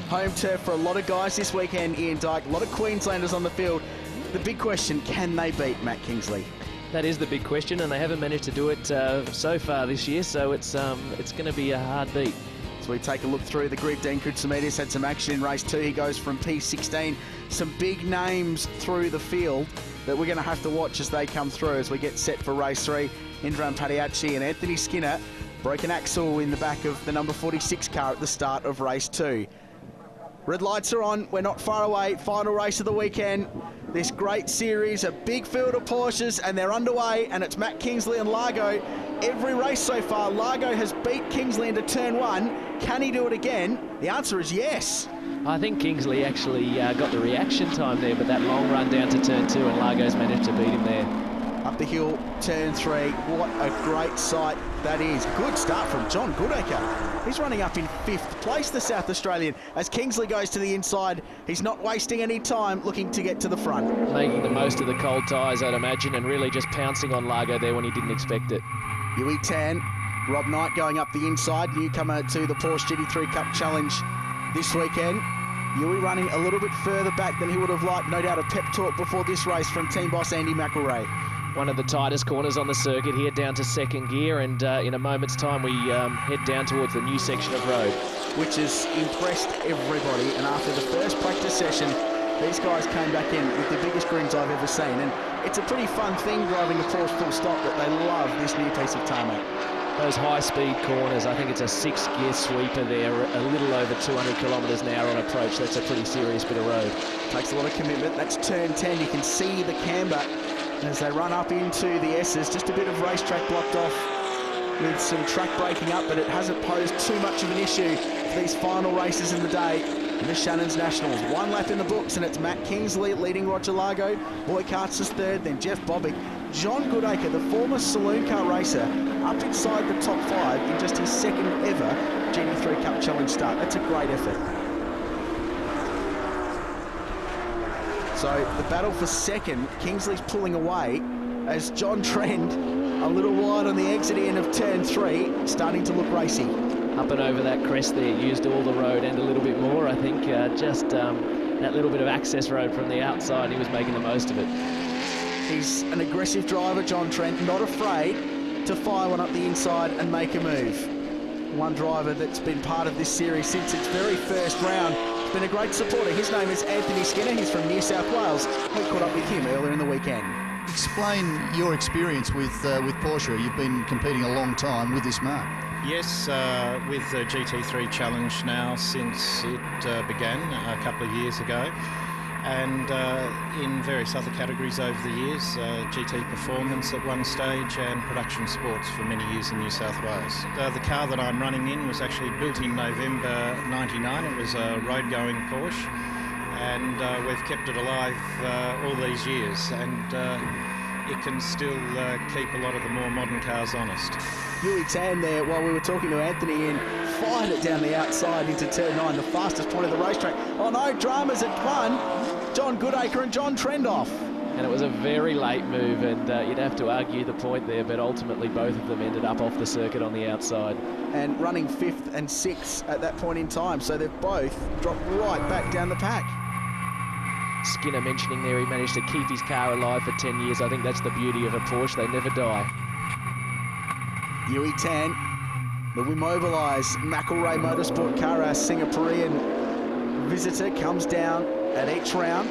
home turf for a lot of guys this weekend, Ian Dyke. A lot of Queenslanders on the field. The big question, can they beat Matt Kingsley? That is the big question, and they haven't managed to do it so far this year, so it's going to be a hard beat. So we take a look through the grid. Dean Koutsoumides had some action in race 2. He goes from P16. Some big names through the field that we're going to have to watch as they come through as we get set for race 3. Indran Padiachi and Anthony Skinner broke an axle in the back of the number 46 car at the start of race 2. Red lights are on. We're not far away. Final race of the weekend. This great series, a big field of Porsches, and they're underway, and it's Matt Kingsley and Largo. Every race so far, Largo has beat Kingsley into turn 1. Can he do it again? The answer is yes. I think Kingsley actually got the reaction time there, but that long run down to turn 2, and Largo's managed to beat him there. Up the hill, turn 3. What a great sight that is. Good start from John Goodacre. He's running up in 5th place, the South Australian. As Kingsley goes to the inside, he's not wasting any time looking to get to the front. Making the most of the cold tyres, I'd imagine, and really just pouncing on Largo there when he didn't expect it. Yuey Tan, Rob Knight going up the inside, newcomer to the Porsche GT3 Cup Challenge this weekend. Yuey running a little bit further back than he would have liked. No doubt a pep talk before this race from team boss Andy McElrea. One of the tightest corners on the circuit here, down to 2nd gear, and in a moment's time we head down towards the new section of road. Which has impressed everybody, and after the first practice session, these guys came back in with the biggest grins I've ever seen, and it's a pretty fun thing driving a Porsche full stop, that they love this new piece of tarmac. Those high-speed corners, I think it's a 6-gear sweeper there, a little over 200 kilometres an hour on approach. That's a pretty serious bit of road. Takes a lot of commitment. That's turn 10. You can see the camber as they run up into the S's. Just a bit of racetrack blocked off with some track breaking up, but it hasn't posed too much of an issue for these final races in the day. In the Shannon's Nationals, 1 lap in the books, and it's Matt Kingsley leading Roger Largo. Boy Karts is 3rd, then Jeff Bobick. John Goodacre, the former saloon car racer, up inside the top 5 in just his 2nd ever GT3 Cup Challenge start. That's a great effort. So the battle for 2nd, Kingsley's pulling away as John Trend, a little wide on the exit end of turn 3, starting to look racy. Up and over that crest there, used all the road and a little bit more. I think just that little bit of access road from the outside, he was making the most of it. He's an aggressive driver, John Trent, not afraid to fire one up the inside and make a move. One driver that's been part of this series since its very first round. He's been a great supporter. His name is Anthony Skinner. He's from New South Wales. We caught up with him earlier in the weekend. Explain your experience with Porsche. You've been competing a long time with this marque. Yes, with the GT3 Challenge now since it began a couple of years ago, and in various other categories over the years, GT Performance at one stage and Production Sports for many years in New South Wales. The car that I'm running in was actually built in November '99. It was a road-going Porsche, and we've kept it alive all these years, and it can still keep a lot of the more modern cars honest. Yuey Tan there, while we were talking to Anthony, and fired it down the outside into turn 9, the fastest point of the racetrack. Oh no, dramas at 1. John Goodacre and John Trendoff. And it was a very late move, and you'd have to argue the point there, but ultimately both of them ended up off the circuit on the outside. And running 5th and 6th at that point in time, so they've both dropped right back down the pack. Skinner mentioning there he managed to keep his car alive for 10 years. I think that's the beauty of a Porsche, they never die. Yuey Tan, the Immobilise McElrea Motorsport car, our Singaporean visitor, comes down at each round.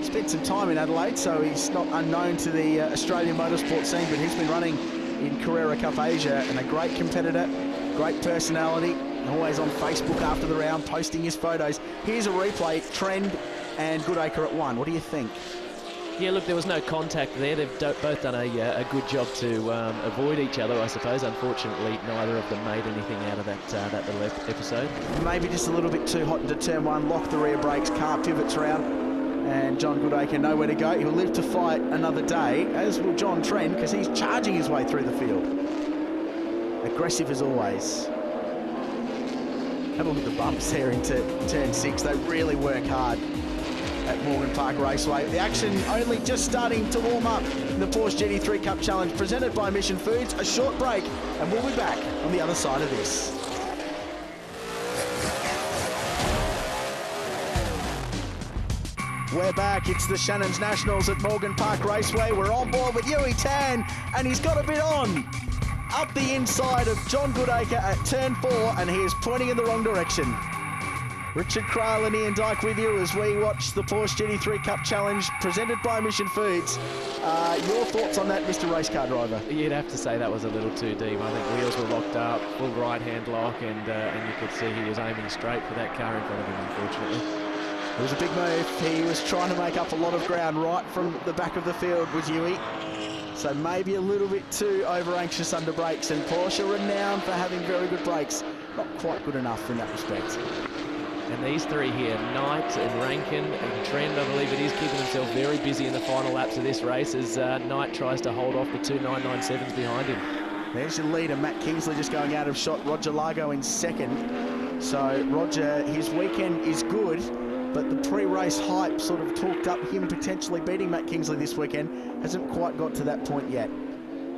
Spent some time in Adelaide, so he's not unknown to the Australian motorsport scene, but he's been running in Carrera Cup Asia, and a great competitor, great personality, always on Facebook after the round, posting his photos. Here's a replay, Trend and Goodacre at 1. What do you think? Yeah, look, there was no contact there. They've both done a good job to avoid each other, I suppose. Unfortunately, neither of them made anything out of that little episode. Maybe just a little bit too hot into turn 1, lock the rear brakes, car pivots around, and John Goodacre nowhere to go. He'll live to fight another day, as will John Trent, because he's charging his way through the field. Aggressive as always. Have a look at the bumps there into turn 6. They really work hard at Morgan Park Raceway. The action only just starting to warm up in the Porsche GT3 Cup Challenge, presented by Mission Foods. A short break, and we'll be back on the other side of this. We're back. It's the Shannon's Nationals at Morgan Park Raceway. We're on board with Yuey Tan, and he's got a bit on. Up the inside of John Goodacre at turn 4, and he is pointing in the wrong direction. Richard Crale and Ian Dyke with you as we watch the Porsche GT3 Cup Challenge presented by Mission Foods. Your thoughts on that, Mr. Race Car Driver? You'd have to say that was a little too deep. I think wheels were locked up, full right-hand lock, and you could see he was aiming straight for that car in front of him, unfortunately. It was a big move. He was trying to make up a lot of ground right from the back of the field with Yuey. So maybe a little bit too over-anxious under brakes, and Porsche are renowned for having very good brakes. Not quite good enough in that respect. And these three here, Knight and Rankin and Trent, I believe it is, keeping themselves very busy in the final laps of this race as Knight tries to hold off the two 997s behind him. There's your leader, Matt Kingsley, just going out of shot. Roger Largo in second. So Roger, his weekend is good, but the pre-race hype sort of talked up him potentially beating Matt Kingsley this weekend. Hasn't quite got to that point yet.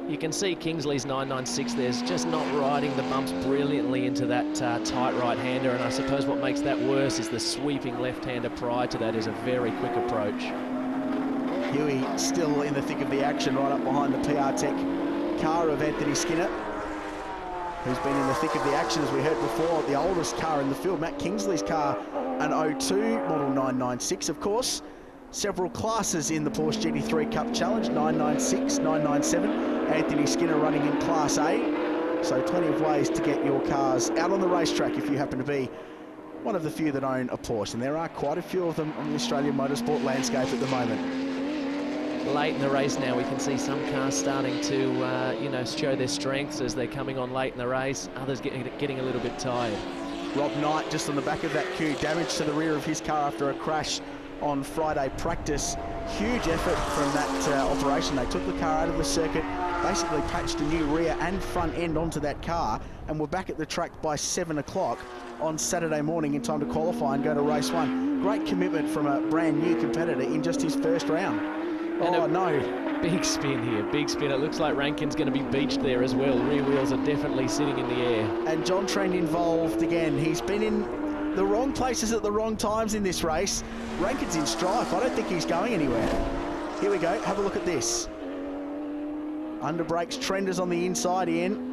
You can see Kingsley's 996 there's just not riding the bumps brilliantly into that tight right-hander, and I suppose what makes that worse is the sweeping left-hander prior to that is a very quick approach. Yuey still in the thick of the action right up behind the PR Tech car of Anthony Skinner, who's been in the thick of the action, as we heard before, the oldest car in the field, Matt Kingsley's car, an 02 model 996, of course. Several classes in the Porsche GT3 Cup Challenge, 996, 997. Anthony Skinner running in Class A. So plenty of ways to get your cars out on the racetrack if you happen to be one of the few that own a Porsche. And there are quite a few of them on the Australian motorsport landscape at the moment. Late in the race now, we can see some cars starting to, show their strengths as they're coming on late in the race. Others getting a little bit tired. Rob Knight just on the back of that queue, damage to the rear of his car after a crash on Friday practice. Huge effort from that operation. They took the car out of the circuit, basically patched a new rear and front end onto that car, and were back at the track by 7 o'clock on Saturday morning in time to qualify and go to race 1. Great commitment from a brand new competitor in just his first round. Oh no. Big spin here, big spin. It looks like Rankin's going to be beached there as well. Rear wheels are definitely sitting in the air. And John Trent involved again. He's been in the wrong places at the wrong times in this race. Rankin's in strife. I don't think he's going anywhere. Here we go. Have a look at this. Under brakes, Trenders on the inside in,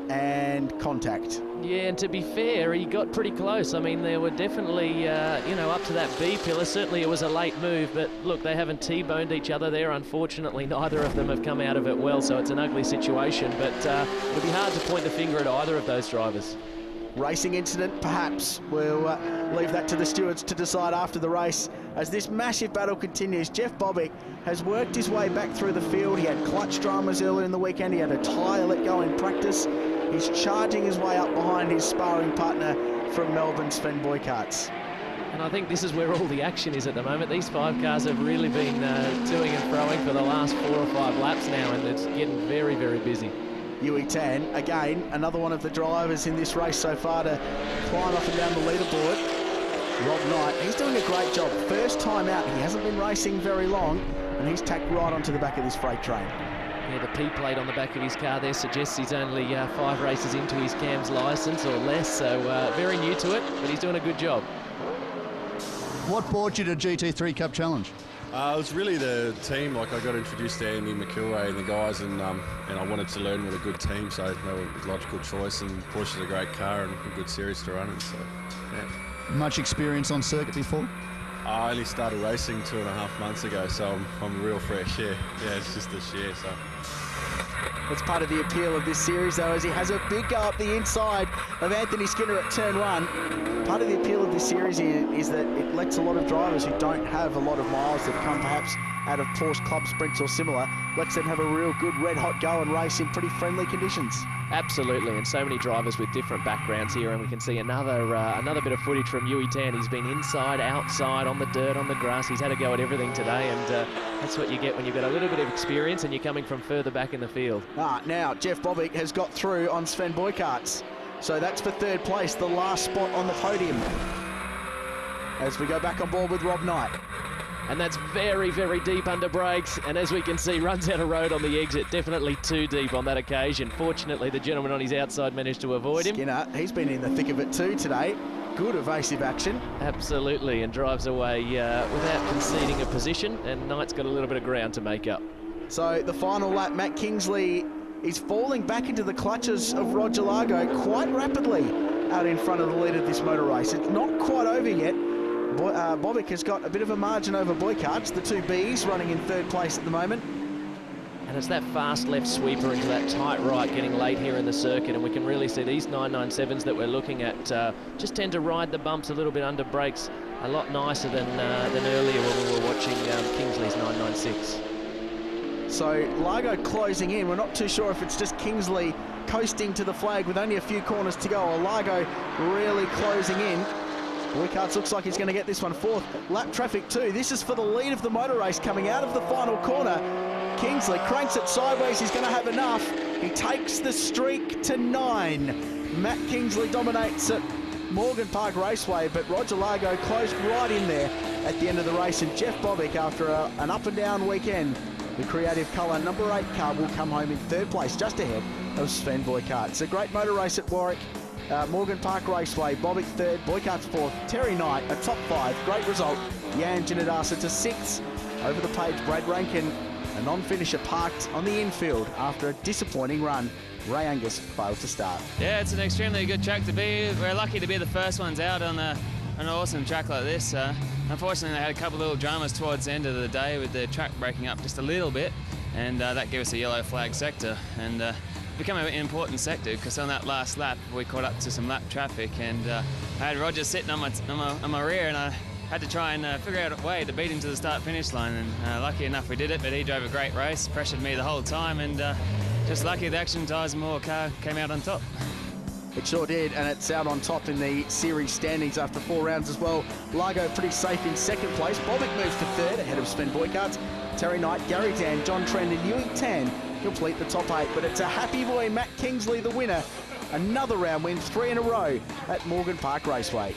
and contact. Yeah, and to be fair, he got pretty close. I mean, there were definitely, up to that B pillar. Certainly it was a late move, but look, they haven't T-boned each other there. Unfortunately, neither of them have come out of it well, so it's an ugly situation, but it'll be hard to point the finger at either of those drivers. Racing incident, perhaps. We'll leave that to the stewards to decide after the race. As this massive battle continues, Jeff Bobick has worked his way back through the field. He had clutch dramas earlier in the weekend. He had a tyre let go in practice. He's charging his way up behind his sparring partner from Melbourne, Sven Boykarts. And I think this is where all the action is at the moment. These 5 cars have really been toing and froing for the last 4 or 5 laps now, and it's getting very, very busy. Yuey Tan, again, another one of the drivers in this race so far to climb up and down the leaderboard. Rob Knight, he's doing a great job. First time out, he hasn't been racing very long, and he's tacked right onto the back of this freight train. Yeah, the P plate on the back of his car there suggests he's only 5 races into his CAMS licence or less, so very new to it, but he's doing a good job. What brought you to GT3 Cup Challenge? It was really the team. Like, I got introduced to Andy McIlroy and the guys, and I wanted to learn with a good team, so they were a logical choice. And Porsche's a great car and a good series to run in. So, yeah. Much experience on circuit before? I only started racing 2.5 months ago, so I'm real fresh. Yeah, it's just this year. So. That's part of the appeal of this series, though, as he has a big go up the inside of Anthony Skinner at turn 1. Part of the appeal of this series is that it lets a lot of drivers who don't have a lot of miles that come perhaps out of Porsche club sprints or similar, lets them have a real good red-hot go and race in pretty friendly conditions. Absolutely, and so many drivers with different backgrounds here, and we can see another bit of footage from Yuey Tan. He's been inside, outside, on the dirt, on the grass. He's had a go at everything today, and that's what you get when you've got a little bit of experience and you're coming from further back in the field. Now Jeff Bobick has got through on Sven Boykarts, so that's for 3rd place, the last spot on the podium. As we go back on board with Rob Knight. And that's very, very deep under brakes, and as we can see, runs out of road on the exit. Definitely too deep on that occasion. Fortunately, the gentleman on his outside managed to avoid him. Skinner, he's been in the thick of it too today. good evasive action. Absolutely, and drives away without conceding a position, and Knight's got a little bit of ground to make up. So the final lap, Matt Kingsley is falling back into the clutches of Roger Largo quite rapidly out in front of the lead of this motor race. It's not quite over yet. Bobic has got a bit of a margin over Boycott, the two Bs running in third place at the moment. And it's that fast left sweeper into that tight right getting late here in the circuit, and we can really see these 997s that we're looking at just tend to ride the bumps a little bit under brakes a lot nicer than earlier when we were watching Kingsley's 996. So Largo closing in. We're not too sure if it's just Kingsley coasting to the flag with only a few corners to go, or Largo really closing in. Boycott looks like he's going to get this one fourth. Lap traffic too. This is for the lead of the motor race coming out of the final corner. Kingsley cranks it sideways. He's going to have enough. He takes the streak to 9. Matt Kingsley dominates at Morgan Park Raceway, but Roger Largo closed right in there at the end of the race, and Jeff Bobic, after an up and down weekend, the Creative Colour number 8 car will come home in third place, just ahead of Sven Boycott. It's a great motor race at Warwick. Morgan Park Raceway, Bobic third, Boycott's fourth, Terry Knight a top 5. Great result. Jan Janadasa to 6th. Over the page, Brad Rankin, a non-finisher, parked on the infield after a disappointing run. Ray Angus failed to start. Yeah, it's an extremely good track to be. We're lucky to be the first ones out on an awesome track like this. Unfortunately, they had a couple of little dramas towards the end of the day with the track breaking up just a little bit, and that gave us a yellow flag sector, and become an important sector because on that last lap we caught up to some lap traffic, and I had Roger sitting on my rear, and I had to try and figure out a way to beat him to the start-finish line, and lucky enough we did it, but he drove a great race, pressured me the whole time, and just lucky the Action Tyres and More car came out on top. It sure did, and it's out on top in the series standings after 4 rounds as well. Largo pretty safe in second place. Bobic moves to third ahead of Sven Boycott. Terry Knight, Gary Dan, John Trend and Yuey Tan complete the top 8, but it's a happy boy, Matt Kingsley, the winner. Another round win, 3 in a row at Morgan Park Raceway.